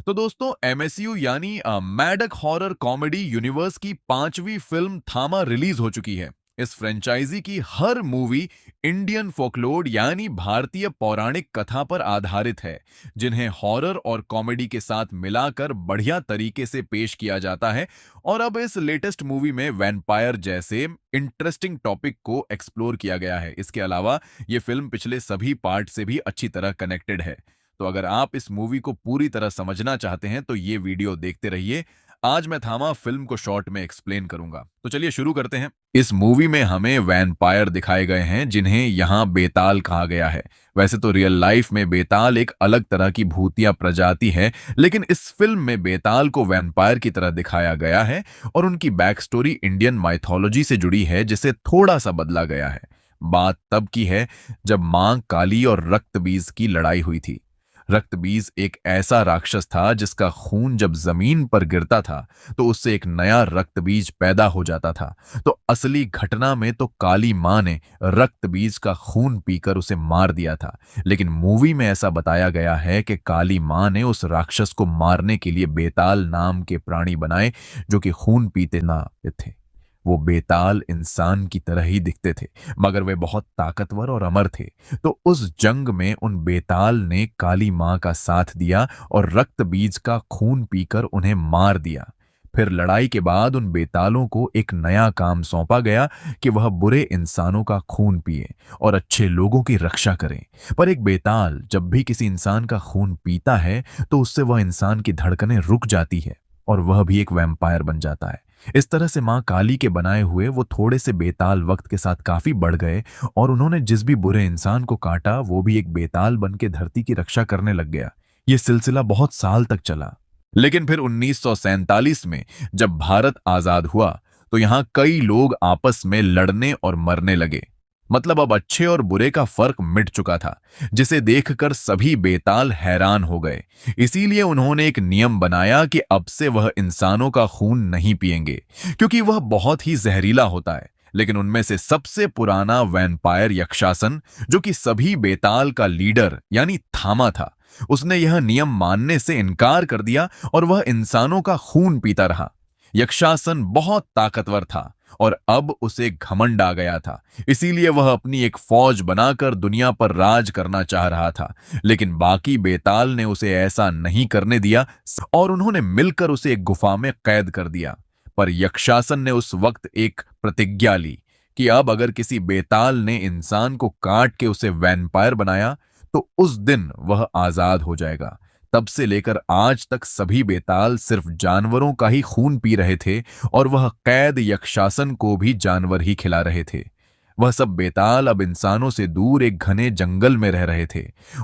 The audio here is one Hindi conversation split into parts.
तो दोस्तों एमएसयू यानी मैडक हॉरर कॉमेडी यूनिवर्स की पांचवी फिल्म थामा रिलीज हो चुकी है। इस फ्रेंचाइजी की हर मूवी इंडियन फोकलोर यानी भारतीय पौराणिक कथा पर आधारित है, जिन्हें हॉरर और कॉमेडी के साथ मिलाकर बढ़िया तरीके से पेश किया जाता है। और अब इस लेटेस्ट मूवी में वैम्पायर जैसे इंटरेस्टिंग टॉपिक को एक्सप्लोर किया गया है। इसके अलावा ये फिल्म पिछले सभी पार्ट से भी अच्छी तरह कनेक्टेड है। तो अगर आप इस मूवी को पूरी तरह समझना चाहते हैं तो ये वीडियो देखते रहिए। आज मैं थामा फिल्म को शॉर्ट में एक्सप्लेन करूंगा, तो चलिए शुरू करते हैं। इस मूवी में हमें वैम्पायर दिखाए गए हैं, जिन्हें यहाँ बेताल कहा गया है। वैसे तो रियल लाइफ में बेताल एक अलग तरह की भूतिया प्रजाति है, लेकिन इस फिल्म में बेताल को वैम्पायर की तरह दिखाया गया है और उनकी बैक स्टोरी इंडियन माइथोलॉजी से जुड़ी है, जिसे थोड़ा सा बदला गया है। बात तब की है जब मां काली और रक्तबीज की लड़ाई हुई थी। रक्तबीज एक ऐसा राक्षस था जिसका खून जब जमीन पर गिरता था तो उससे एक नया रक्तबीज पैदा हो जाता था। तो असली घटना में तो काली मां ने रक्तबीज का खून पीकर उसे मार दिया था, लेकिन मूवी में ऐसा बताया गया है कि काली मां ने उस राक्षस को मारने के लिए बेताल नाम के प्राणी बनाए, जो कि खून पीते ना थे। वो बेताल इंसान की तरह ही दिखते थे, मगर वे बहुत ताकतवर और अमर थे। तो उस जंग में उन बेताल ने काली मां का साथ दिया और रक्त बीज का खून पीकर उन्हें मार दिया। फिर लड़ाई के बाद उन बेतालों को एक नया काम सौंपा गया कि वह बुरे इंसानों का खून पिए और अच्छे लोगों की रक्षा करें। पर एक बेताल जब भी किसी इंसान का खून पीता है तो उससे वह इंसान की धड़कनें रुक जाती है और वह भी एक वैम्पायर बन जाता है। इस तरह से मां काली के बनाए हुए वो थोड़े से बेताल वक्त के साथ काफी बढ़ गए और उन्होंने जिस भी बुरे इंसान को काटा वो भी एक बेताल बन के धरती की रक्षा करने लग गया। ये सिलसिला बहुत साल तक चला, लेकिन फिर 1947 में जब भारत आजाद हुआ तो यहां कई लोग आपस में लड़ने और मरने लगे। मतलब अब अच्छे और बुरे का फर्क मिट चुका था, जिसे देखकर सभी बेताल हैरान हो गए। इसीलिए उन्होंने एक नियम बनाया कि अब से वह इंसानों का खून नहीं पिएंगे, क्योंकि वह बहुत ही जहरीला होता है। लेकिन उनमें से सबसे पुराना वैम्पायर यक्षासन, जो कि सभी बेताल का लीडर यानी थामा था, उसने यह नियम मानने से इनकार कर दिया और वह इंसानों का खून पीता रहा। यक्षासन बहुत ताकतवर था और अब उसे घमंड आ गया था, इसीलिए वह अपनी एक फौज बनाकर दुनिया पर राज करना चाह रहा था। लेकिन बाकी बेताल ने उसे ऐसा नहीं करने दिया और उन्होंने मिलकर उसे एक गुफा में कैद कर दिया। पर यक्षासन ने उस वक्त एक प्रतिज्ञा ली कि अब अगर किसी बेताल ने इंसान को काट के उसे वैम्पायर बनाया तो उस दिन वह आजाद हो जाएगा। तब से लेकर आज तक सभी बेताल सिर्फ जानवरों का ही खून पी रहे थे और वह कैद यक्षासन को भी जानवर ही खिला रहे थे। वह सब बेताल अब इंसानों से दूर एक घने जंगल में रह रहे थे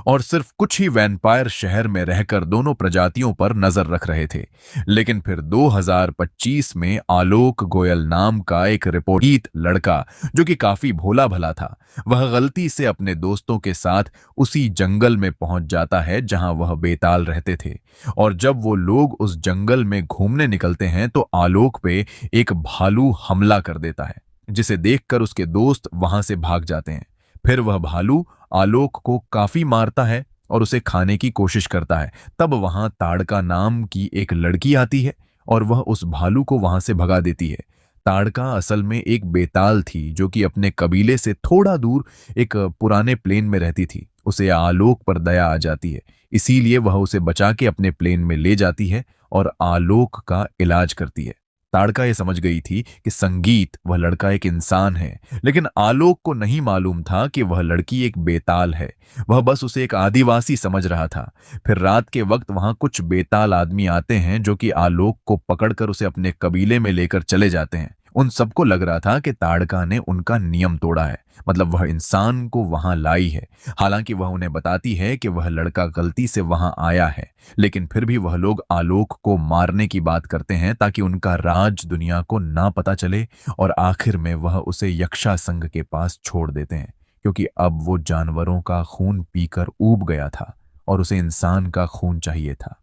और सिर्फ कुछ ही वैम्पायर शहर में रहकर दोनों प्रजातियों पर नजर रख रहे थे। लेकिन फिर 2025 में आलोक गोयल नाम का एक रिपोर्टित लड़का, जो कि काफी भोला भला था, वह गलती से अपने दोस्तों के साथ उसी जंगल में पहुंच जाता है जहां वह बेताल रहते थे। और जब वो लोग उस जंगल में घूमने निकलते हैं तो आलोक पे एक भालू हमला कर देता है, जिसे देखकर उसके दोस्त वहां से भाग जाते हैं। फिर वह भालू आलोक को काफी मारता है और उसे खाने की कोशिश करता है। तब वहां ताड़का नाम की एक लड़की आती है और वह उस भालू को वहां से भगा देती है। ताड़का असल में एक बेताल थी, जो कि अपने कबीले से थोड़ा दूर एक पुराने प्लेन में रहती थी। उसे आलोक पर दया आ जाती है, इसीलिए वह उसे बचा के अपने प्लेन में ले जाती है और आलोक का इलाज करती है। ताड़का ये समझ गई थी कि संगीत वह लड़का एक इंसान है, लेकिन आलोक को नहीं मालूम था कि वह लड़की एक बेताल है। वह बस उसे एक आदिवासी समझ रहा था। फिर रात के वक्त वहां कुछ बेताल आदमी आते हैं, जो कि आलोक को पकड़कर उसे अपने कबीले में लेकर चले जाते हैं। उन सबको लग रहा था कि ताड़का ने उनका नियम तोड़ा है, मतलब वह इंसान को वहां लाई है। हालांकि वह उन्हें बताती है कि वह लड़का गलती से वहां आया है, लेकिन फिर भी वह लोग आलोक को मारने की बात करते हैं ताकि उनका राज दुनिया को ना पता चले। और आखिर में वह उसे यक्षा संघ के पास छोड़ देते हैं, क्योंकि अब वो जानवरों का खून पीकर ऊब गया था और उसे इंसान का खून चाहिए था।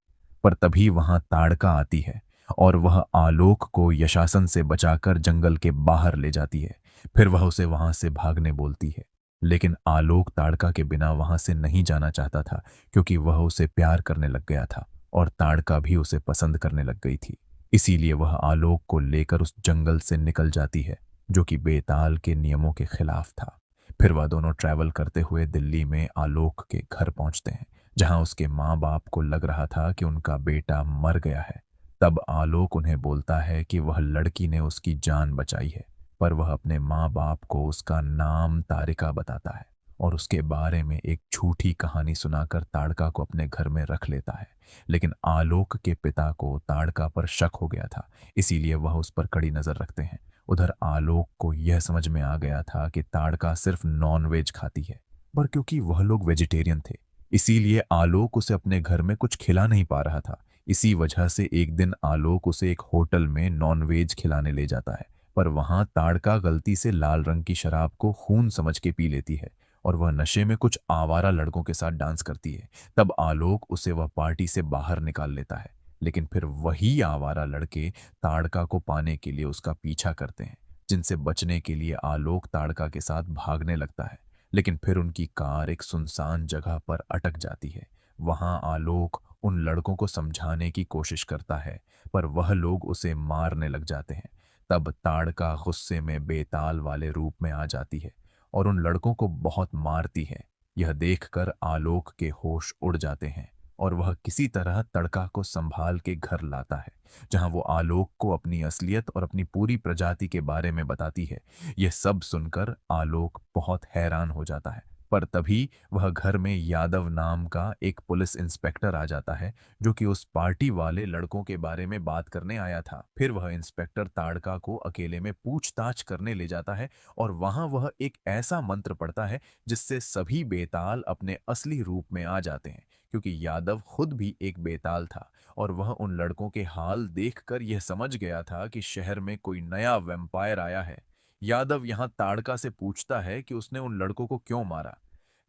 पर तभी वहां ताड़का आती है और वह आलोक को यशासन से बचाकर जंगल के बाहर ले जाती है। फिर वह उसे वहां से भागने बोलती है, लेकिन आलोक ताड़का के बिना वहां से नहीं जाना चाहता था, क्योंकि वह उसे प्यार करने लग गया था। और ताड़का भी उसे पसंद करने लग गई थी। इसीलिए वह आलोक को लेकर उस जंगल से निकल जाती है, जो कि बेताल के नियमों के खिलाफ था। फिर वह दोनों ट्रैवल करते हुए दिल्ली में आलोक के घर पहुंचते हैं, जहां उसके माँ बाप को लग रहा था कि उनका बेटा मर गया है। तब आलोक उन्हें बोलता है कि वह लड़की ने उसकी जान बचाई है, पर वह अपने माँ बाप को उसका नाम तारिका बताता है और उसके बारे में एक झूठी कहानी सुनाकर ताड़का को अपने घर में रख लेता है। लेकिन आलोक के पिता को ताड़का पर शक हो गया था, इसीलिए वह उस पर कड़ी नजर रखते हैं। उधर आलोक को यह समझ में आ गया था कि ताड़का सिर्फ नॉनवेज खाती है, पर क्योंकि वह लोग वेजिटेरियन थे, इसीलिए आलोक उसे अपने घर में कुछ खिला नहीं पा रहा था। इसी वजह से एक दिन आलोक उसे एक होटल में नॉनवेज खिलाने ले जाता है, पर वहां ताड़का गलती से लाल रंग की शराब को खून समझ के पी लेती है और वह नशे में कुछ आवारा लड़कों के साथ डांस करती है। तब आलोक उसे वह पार्टी से बाहर निकाल लेता है, लेकिन फिर वही आवारा लड़के ताड़का को पाने के लिए उसका पीछा करते हैं, जिनसे बचने के लिए आलोक ताड़का के साथ भागने लगता है। लेकिन फिर उनकी कार एक सुनसान जगह पर अटक जाती है। वहां आलोक उन लड़कों को समझाने की कोशिश करता है, पर वह लोग उसे मारने लग जाते हैं। तब ताड़का गुस्से में बेताल वाले रूप में आ जाती है और उन लड़कों को बहुत मारती है। यह देखकर आलोक के होश उड़ जाते हैं और वह किसी तरह तड़का को संभाल के घर लाता है, जहां वो आलोक को अपनी असलियत और अपनी पूरी प्रजाति के बारे में बताती है। यह सब सुनकर आलोक बहुत हैरान हो जाता है, पर तभी वह घर में यादव नाम का एक पुलिस इंस्पेक्टर आ जाता है, जो कि उस पार्टी वाले लड़कों के बारे में बात करने आया था। फिर वह इंस्पेक्टर ताड़का को अकेले में पूछताछ करने ले जाता है और वहां वह एक ऐसा मंत्र पढ़ता है जिससे सभी बेताल अपने असली रूप में आ जाते हैं, क्योंकि यादव खुद भी एक बेताल था और वह उन लड़कों के हाल देखकर यह समझ गया था कि शहर में कोई नया वैम्पायर आया है। यादव यहाँ ताड़का से पूछता है कि उसने उन लड़कों को क्यों मारा,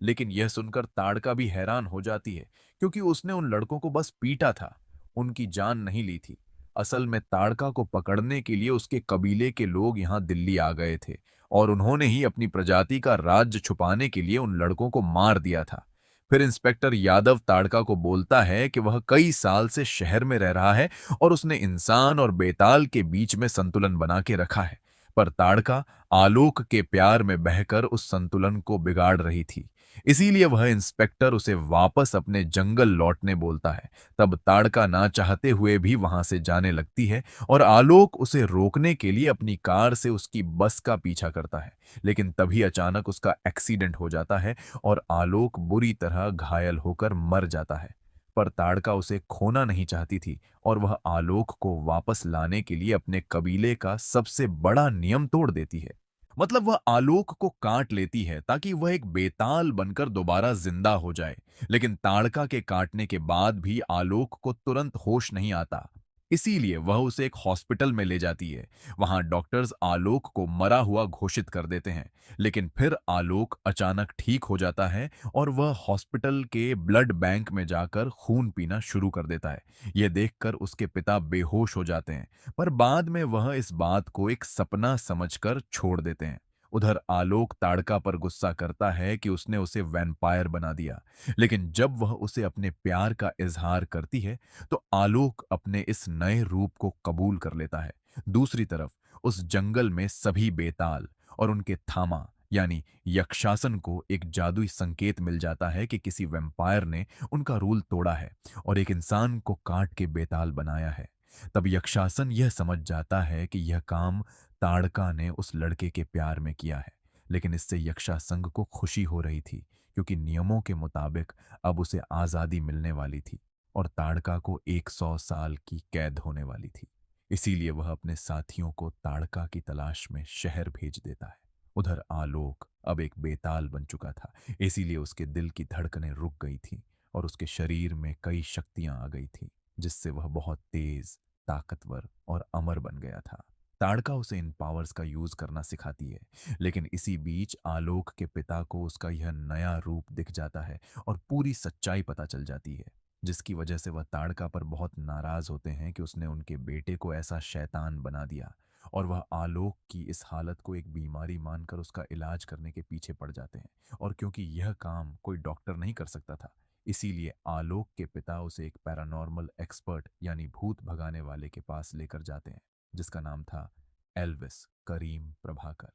लेकिन यह सुनकर ताड़का भी हैरान हो जाती है, क्योंकि उसने उन लड़कों को बस पीटा था, उनकी जान नहीं ली थी। असल में ताड़का को पकड़ने के लिए उसके कबीले के लोग यहाँ दिल्ली आ गए थे और उन्होंने ही अपनी प्रजाति का राज्य छुपाने के लिए उन लड़कों को मार दिया था। फिर इंस्पेक्टर यादव ताड़का को बोलता है कि वह कई साल से शहर में रह रहा है और उसने इंसान और बेताल के बीच में संतुलन बना के रखा है, पर ताड़का आलोक के प्यार में बहकर उस संतुलन को बिगाड़ रही थी। इसीलिए वह इंस्पेक्टर उसे वापस अपने जंगल लौटने बोलता है। तब ताड़का ना चाहते हुए भी वहां से जाने लगती है और आलोक उसे रोकने के लिए अपनी कार से उसकी बस का पीछा करता है। लेकिन तभी अचानक उसका एक्सीडेंट हो जाता है और आलोक बुरी तरह घायल होकर मर जाता है। पर ताड़का उसे खोना नहीं चाहती थी और वह आलोक को वापस लाने के लिए अपने कबीले का सबसे बड़ा नियम तोड़ देती है। मतलब वह आलोक को काट लेती है ताकि वह एक बेताल बनकर दोबारा जिंदा हो जाए। लेकिन ताड़का के काटने के बाद भी आलोक को तुरंत होश नहीं आता, इसीलिए वह उसे एक हॉस्पिटल में ले जाती है। वहां डॉक्टर्स आलोक को मरा हुआ घोषित कर देते हैं, लेकिन फिर आलोक अचानक ठीक हो जाता है और वह हॉस्पिटल के ब्लड बैंक में जाकर खून पीना शुरू कर देता है। यह देखकर उसके पिता बेहोश हो जाते हैं, पर बाद में वह इस बात को एक सपना समझकर छोड़ देते हैं। उधर आलोक ताड़का पर गुस्सा करता है कि उसने उसे वैम्पायर बना दिया, लेकिन जब वह उसे अपने प्यार का इजहार करती है तो आलोक अपने इस नए रूप को कबूल कर लेता है। दूसरी तरफ उस जंगल में सभी बेताल और उनके थामा यानी यक्षासन को एक जादुई संकेत मिल जाता है कि किसी वैम्पायर ने उनका रूल तोड़ा है और एक इंसान को काट के बेताल बनाया है। तब यक्षासन यह समझ जाता है कि यह काम ताड़का ने उस लड़के के प्यार में किया है, लेकिन इससे यक्षासंघ को खुशी हो रही थी, क्योंकि नियमों के मुताबिक अब उसे आजादी मिलने वाली थी और ताड़का को 100 साल की कैद होने वाली थी। इसीलिए वह अपने साथियों को ताड़का की तलाश में शहर भेज देता है। उधर आलोक अब एक बेताल बन चुका था, इसीलिए उसके दिल की धड़कनें रुक गई थी और उसके शरीर में कई शक्तियां आ गई थी, जिससे वह बहुत तेज, ताकतवर और अमर बन गया था। ताड़का उसे इन पावर्स का यूज करना सिखाती है, लेकिन इसी बीच आलोक के पिता को उसका यह नया रूप दिख जाता है और पूरी सच्चाई पता चल जाती है, जिसकी वजह से वह ताड़का पर बहुत नाराज होते हैं कि उसने उनके बेटे को ऐसा शैतान बना दिया, और वह आलोक की इस हालत को एक बीमारी मानकर उसका इलाज करने के पीछे पड़ जाते हैं। और क्योंकि यह काम कोई डॉक्टर नहीं कर सकता था, इसीलिए आलोक के पिता उसे एक पैरानॉर्मल एक्सपर्ट यानी भूत भगाने वाले के पास लेकर जाते हैं, जिसका नाम था एल्विस करीम प्रभाकर।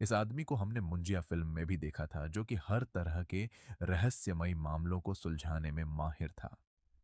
इस आदमी को हमने मुंजिया फिल्म में भी देखा था, जो कि हर तरह के रहस्यमयी मामलों को सुलझाने में माहिर था।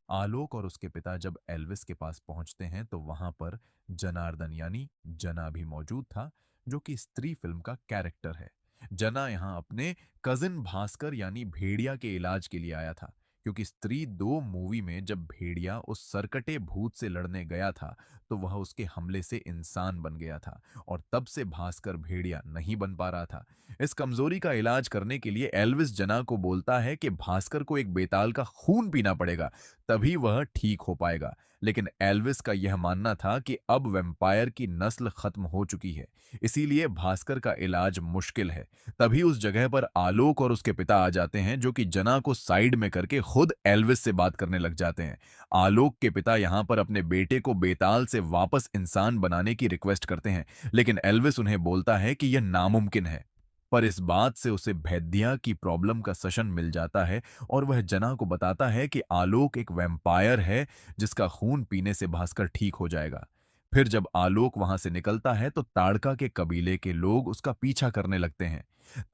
आलोक और उसके पिता जब एल्विस के पास पहुंचते हैं तो वहां पर जनार्दन यानी जना भी मौजूद था, जो कि स्त्री फिल्म का कैरेक्टर है। जना यहां अपने कजिन भास्कर यानी भेड़िया के इलाज के लिए आया था, क्योंकि स्त्री दो मूवी में जब भेड़िया उस सरकटे भूत से लड़ने गया था तो वह उसके हमले से इंसान बन गया था, और तब से भास्कर भेड़िया नहीं बन पा रहा था। इस कमजोरी का इलाज करने के लिए एल्विस जना को बोलता है कि भास्कर को एक बेताल का खून पीना पड़ेगा, तभी वह ठीक हो पाएगा। लेकिन एल्विस का यह मानना था कि अब वैम्पायर की नस्ल खत्म हो चुकी है, इसीलिए भास्कर का इलाज मुश्किल है। तभी उस जगह पर आलोक और उसके पिता आ जाते हैं, जो कि जना को साइड में करके खुद एल्विस से बात करने लग जाते हैं। आलोक के पिता यहां पर अपने बेटे को बेताल से वापस इंसान बनाने की रिक्वेस्ट करते हैं, लेकिन एल्विस उन्हें बोलता है कि यह नामुमकिन है। पर इस बात से उसे भेद्या की प्रॉब्लम का सशन मिल जाता है, और वह जना को बताता है कि आलोक एक वैम्पायर है, जिसका खून पीने से भास्कर ठीक हो जाएगा। फिर जब आलोक वहां से निकलता है तो ताड़का के कबीले के लोग उसका पीछा करने लगते हैं।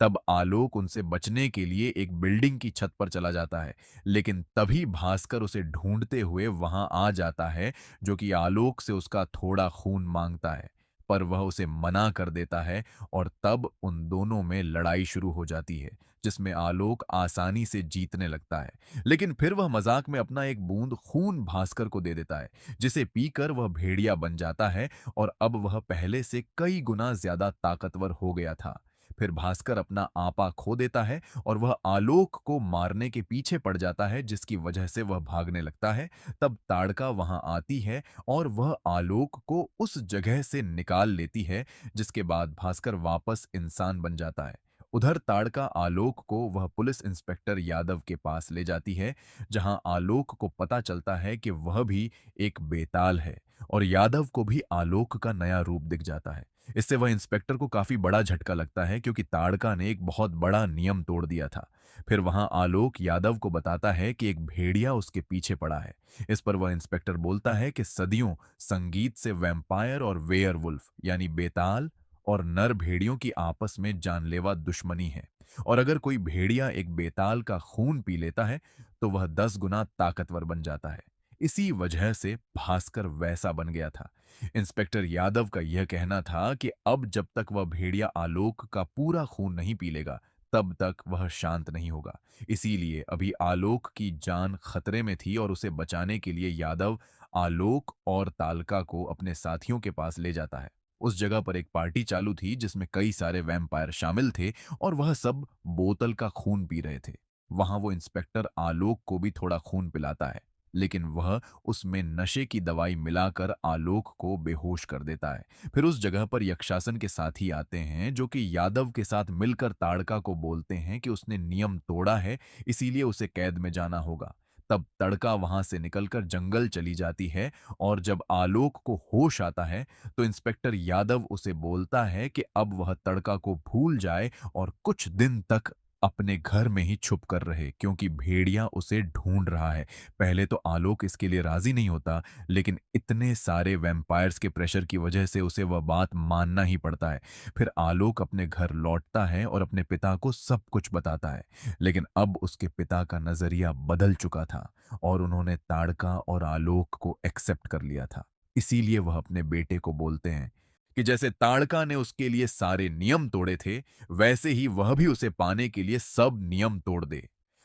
तब आलोक उनसे बचने के लिए एक बिल्डिंग की छत पर चला जाता है, लेकिन तभी भास्कर उसे ढूंढते हुए वहां आ जाता है, जो कि आलोक से उसका थोड़ा खून मांगता है। पर वह उसे मना कर देता है, और तब उन दोनों में लड़ाई शुरू हो जाती है, जिसमें आलोक आसानी से जीतने लगता है। लेकिन फिर वह मजाक में अपना एक बूंद खून भास्कर को दे देता है, जिसे पीकर वह भेड़िया बन जाता है, और अब वह पहले से कई गुना ज्यादा ताकतवर हो गया था। फिर भास्कर अपना आपा खो देता है, और वह आलोक को मारने के पीछे पड़ जाता है, जिसकी वजह से वह भागने लगता है। तब ताड़का वहां आती है और वह आलोक को उस जगह से निकाल लेती है, जिसके बाद भास्कर वापस इंसान बन जाता है। उधर ताड़का आलोक को वह पुलिस इंस्पेक्टर यादव के पास ले जाती है, जहां आलोक को पता चलता है कि वह भी एक बेताल है, और यादव को भी आलोक का नया रूप दिख जाता है। इससे वह इंस्पेक्टर को काफी बड़ा झटका लगता है, क्योंकि ताड़का ने एक बहुत बड़ा नियम तोड़ दिया था। फिर वहां आलोक यादव को बताता है कि एक भेड़िया उसके पीछे पड़ा है। इस पर वह इंस्पेक्टर बोलता है कि सदियों संगीत से वैम्पायर और वेयरवुल्फ यानी बेताल और नर भेड़ियों की आपस में जानलेवा दुश्मनी है, और अगर कोई भेड़िया एक बेताल का खून पी लेता है तो वह 10 गुना ताकतवर बन जाता है। इसी वजह से भास्कर वैसा बन गया था। इंस्पेक्टर यादव का यह कहना था कि अब जब तक वह भेड़िया आलोक का पूरा खून नहीं पी लेगा, तब तक वह शांत नहीं होगा। इसीलिए अभी आलोक की जान खतरे में थी, और उसे बचाने के लिए यादव आलोक और तालका को अपने साथियों के पास ले जाता है। उस जगह पर एक पार्टी चालू थी, जिसमें कई सारे वैम्पायर शामिल थे, और वह सब बोतल का खून पी रहे थे। वहां वो इंस्पेक्टर आलोक को भी थोड़ा खून पिलाता है, लेकिन वह उसमें नशे की दवाई मिलाकर आलोक को बेहोश कर देता है। फिर उस जगह पर यक्षासन के साथी आते हैं, जो कि यादव के साथ मिलकर ताड़का को बोलते हैं कि उसने नियम तोड़ा है, इसीलिए उसे कैद में जाना होगा। तब तड़का वहां से निकलकर जंगल चली जाती है, और जब आलोक को होश आता है तो इंस्पेक्टर यादव उसे बोलता है कि अब वह तड़का को भूल जाए और कुछ दिन तक अपने घर में ही छुप कर रहे, क्योंकि भेड़िया उसे ढूंढ रहा है। पहले तो आलोक इसके लिए राजी नहीं होता, लेकिन इतने सारे वैम्पायर्स के प्रेशर की वजह से उसे वह बात मानना ही पड़ता है। फिर आलोक अपने घर लौटता है और अपने पिता को सब कुछ बताता है, लेकिन अब उसके पिता का नजरिया बदल चुका था, और उन्होंने ताड़का और आलोक को एक्सेप्ट कर लिया था। इसीलिए वह अपने बेटे को बोलते हैं कि जैसे ताड़का ने उसके लिए सारे नियम तोड़े थे, वैसे ही वह भी उसे पाने के लिए सब नियम तोड़ दे।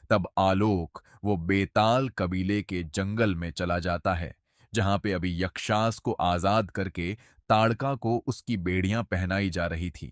तब आलोक वो बेताल कबीले के जंगल में चला जाता है, जहां पे अभी यक्षास को आजाद करके ताड़का को उसकी बेड़ियां पहनाई जा रही थी।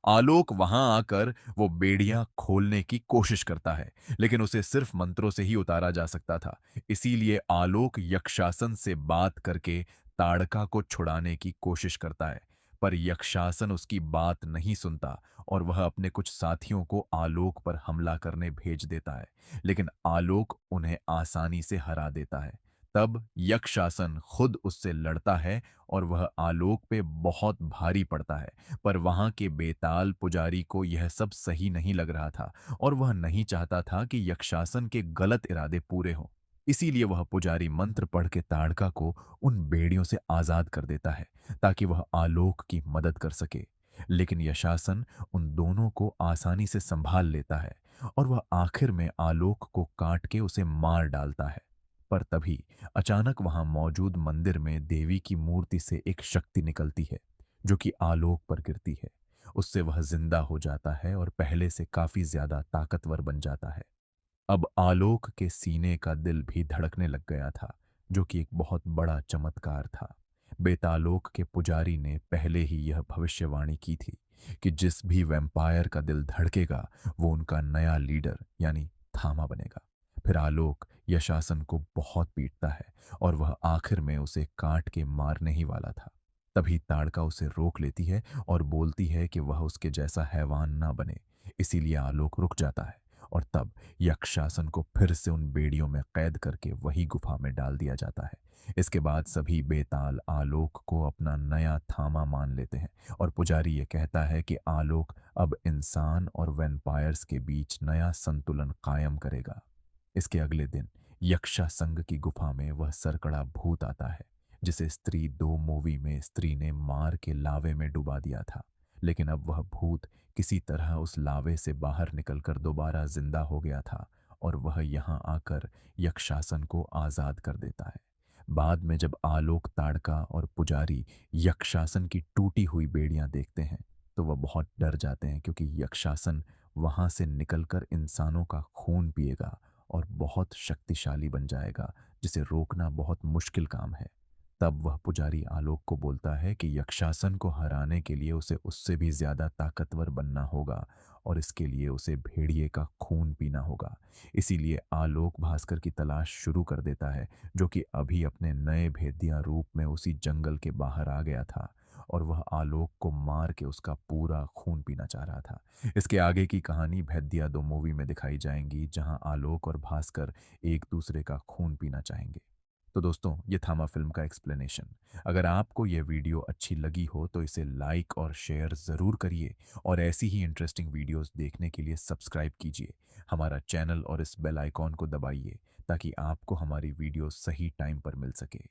आलोक वहां आकर वो बेड़ियां खोलने की कोशिश करता है, लेकिन उसे सिर्फ मंत्रों से ही उतारा जा सकता था। इसीलिए आलोक यक्षासन से बात करके ताड़का को छुड़ाने की कोशिश करता है, पर यक्षासन उसकी बात नहीं सुनता, और वह अपने कुछ साथियों को आलोक पर हमला करने भेज देता है, लेकिन आलोक उन्हें आसानी से हरा देता है। तब यक्षासन खुद उससे लड़ता है और वह आलोक पे बहुत भारी पड़ता है। पर वहां के बेताल पुजारी को यह सब सही नहीं लग रहा था और वह नहीं चाहता था कि यक्षासन के गलत इरादे पूरे हों। इसीलिए वह पुजारी मंत्र पढ़ के ताड़का को उन बेड़ियों से आजाद कर देता है ताकि वह आलोक की मदद कर सके। लेकिन यशासन उन दोनों को आसानी से संभाल लेता है और वह आखिर में आलोक को काट के उसे मार डालता है। पर तभी अचानक वहां मौजूद मंदिर में देवी की मूर्ति से एक शक्ति निकलती है जो कि आलोक पर गिरती है। उससे वह जिंदा हो जाता है और पहले से काफी ज्यादा ताकतवर बन जाता है। अब आलोक के सीने का दिल भी धड़कने लग गया था, जो कि एक बहुत बड़ा चमत्कार था। बेतालोक के पुजारी ने पहले ही यह भविष्यवाणी की थी कि जिस भी वैम्पायर का दिल धड़केगा वो उनका नया लीडर यानी थामा बनेगा। फिर आलोक यशासन को बहुत पीटता है और वह आखिर में उसे काट के मारने ही वाला था। तभी ताड़का उसे रोक लेती है और बोलती है कि वह उसके जैसा हैवान ना बने। इसीलिए आलोक रुक जाता है और तब यक्षासन को फिर से उन बेड़ियों में कैद करके वही गुफा में डाल दिया जाता है। इसके बाद सभी बेताल आलोक को अपना नया थामा मान लेते हैं और पुजारी ये कहता है कि आलोक अब इंसान और वैम्पायर्स के बीच नया संतुलन कायम करेगा। इसके अगले दिन यक्षा संघ की गुफा में वह सरकड़ा भूत आता है जिसे स्त्री दो मूवी में स्त्री ने मार के लावे में डुबा दिया था। लेकिन अब वह भूत किसी तरह उस लावे से बाहर निकलकर दोबारा जिंदा हो गया था और वह यहाँ आकर यक्षासन को आजाद कर देता है। बाद में जब आलोक ताड़का और पुजारी यक्षासन की टूटी हुई बेड़ियां देखते हैं तो वह बहुत डर जाते हैं क्योंकि यक्षासन वहां से निकलकर इंसानों का खून पिएगा और बहुत शक्तिशाली बन जाएगा जिसे रोकना बहुत मुश्किल काम है। तब वह पुजारी आलोक को बोलता है कि यक्षासन को हराने के लिए उसे उससे भी ज्यादा ताकतवर बनना होगा और इसके लिए उसे भेड़िए का खून पीना होगा। इसीलिए आलोक भास्कर की तलाश शुरू कर देता है जो कि अभी अपने नए भेदिया रूप में उसी जंगल के बाहर आ गया था और वह आलोक को मार के उसका पूरा खून पीना चाह रहा था। इसके आगे की कहानी भेदिया 2 मूवी में दिखाई जाएंगी जहां आलोक और भास्कर एक दूसरे का खून पीना चाहेंगे। तो दोस्तों ये था मैं फिल्म का एक्सप्लेनेशन। अगर आपको ये वीडियो अच्छी लगी हो तो इसे लाइक और शेयर ज़रूर करिए और ऐसी ही इंटरेस्टिंग वीडियोस देखने के लिए सब्सक्राइब कीजिए हमारा चैनल और इस बेल आइकॉन को दबाइए ताकि आपको हमारी वीडियो सही टाइम पर मिल सके।